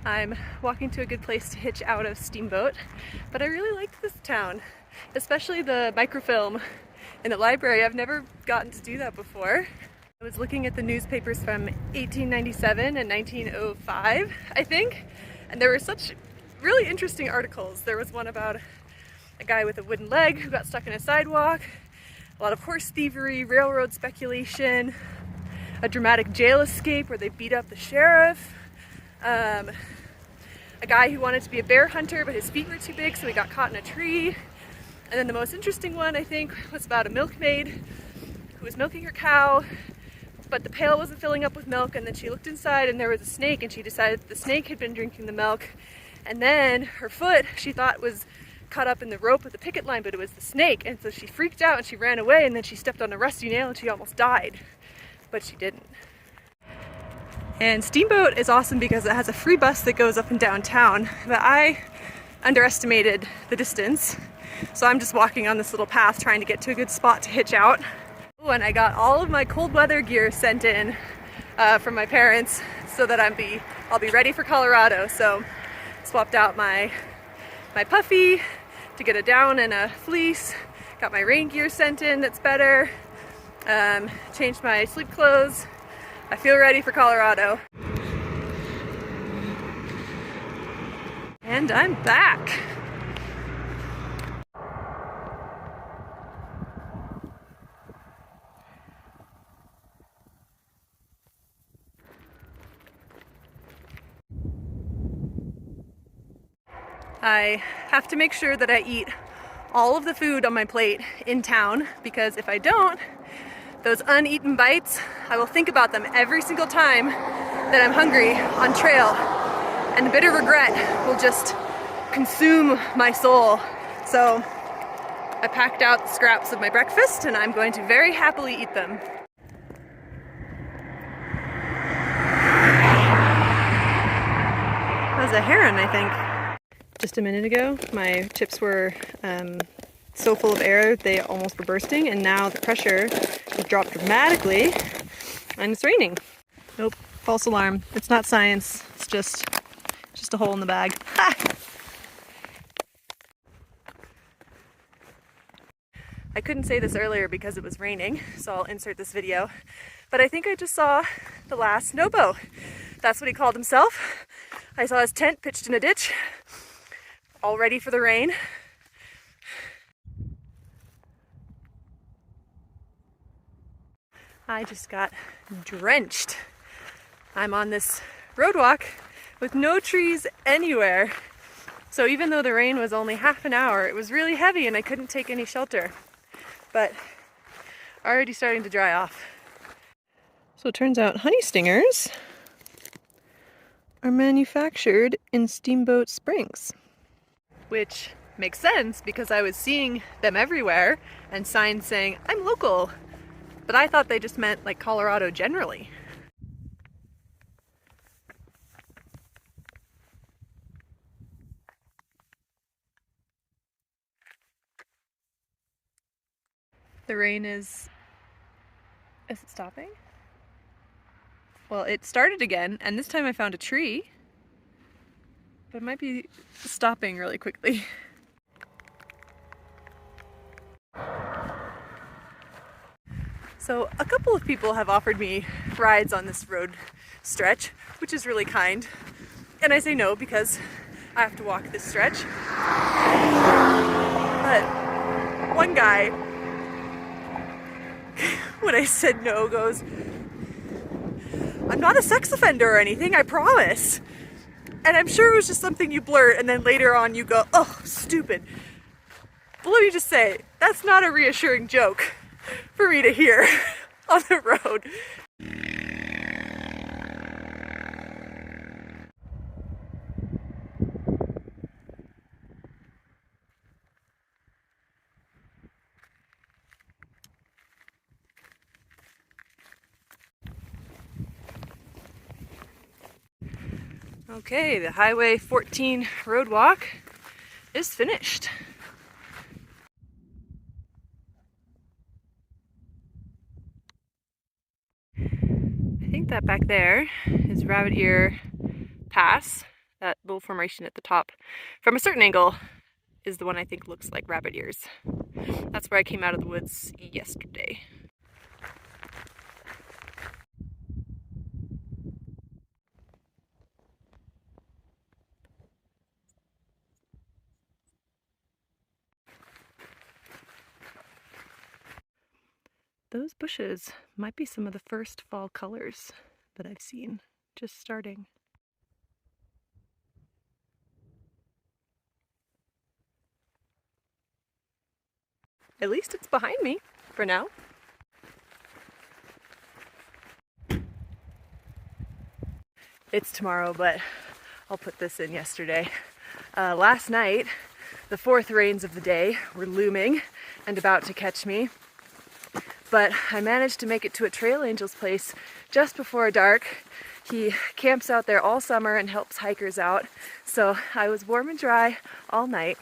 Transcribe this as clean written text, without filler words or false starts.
I'm walking to a good place to hitch out of Steamboat, but I really liked this town, especially the microfilm in the library. I've never gotten to do that before. I was looking at the newspapers from 1897 and 1905, I think, and there were such really interesting articles. There was one about a guy with a wooden leg who got stuck in a sidewalk, a lot of horse thievery, railroad speculation, a dramatic jail escape where they beat up the sheriff, a guy who wanted to be a bear hunter but his feet were too big so he got caught in a tree. And then the most interesting one, I think, was about a milkmaid who was milking her cow, but the pail wasn't filling up with milk, and then she looked inside and there was a snake, and she decided the snake had been drinking the milk, and then her foot she thought was caught up in the rope of the picket line, but it was the snake, and so she freaked out and she ran away, and then she stepped on a rusty nail and she almost died, but she didn't. And Steamboat is awesome because it has a free bus that goes up and down town, but I underestimated the distance, so I'm just walking on this little path trying to get to a good spot to hitch out. Oh, and I got all of my cold weather gear sent in from my parents so that I'll be ready for Colorado. So swapped out my puffy to get a down and a fleece, got my rain gear sent in that's better, changed my sleep clothes. I feel ready for Colorado. And I'm back. I have to make sure that I eat all of the food on my plate in town, because if I don't, those uneaten bites, I will think about them every single time that I'm hungry on trail, and the bitter regret will just consume my soul. So I packed out the scraps of my breakfast and I'm going to very happily eat them. That was a heron, I think. Just a minute ago, my chips were so full of air they almost were bursting, and now the pressure has dropped dramatically and it's raining. Nope, false alarm. It's not science, it's just a hole in the bag. Ha! I couldn't say this earlier because it was raining, so I'll insert this video, but I think I just saw the last Nobo. That's what he called himself. I saw his tent pitched in a ditch, all ready for the rain. I just got drenched. I'm on this road walk with no trees anywhere. So even though the rain was only half an hour, it was really heavy and I couldn't take any shelter. But already starting to dry off. So it turns out honey stingers are manufactured in Steamboat Springs, which makes sense because I was seeing them everywhere and signs saying, I'm local. But I thought they just meant like Colorado generally. The rain is it stopping? Well, it started again, and this time I found a tree, but it might be stopping really quickly. So a couple of people have offered me rides on this road stretch, which is really kind. And I say no because I have to walk this stretch. But one guy, when I said no, goes, I'm not a sex offender or anything, I promise. And I'm sure it was just something you blurt and then later on you go, oh, stupid. But let me just say, that's not a reassuring joke for me to hear on the road. Okay, the Highway 14 road walk is finished. think that back there is Rabbit Ear Pass. That little formation at the top, from a certain angle, is the one I think looks like rabbit ears. That's where I came out of the woods yesterday. Those bushes might be some of the first fall colors that I've seen, just starting. At least it's behind me for now. It's tomorrow, but I'll put this in yesterday. Last night, the fourth rains of the day were looming and about to catch me, but I managed to make it to a trail angel's place just before dark. He camps out there all summer and helps hikers out, so I was warm and dry all night.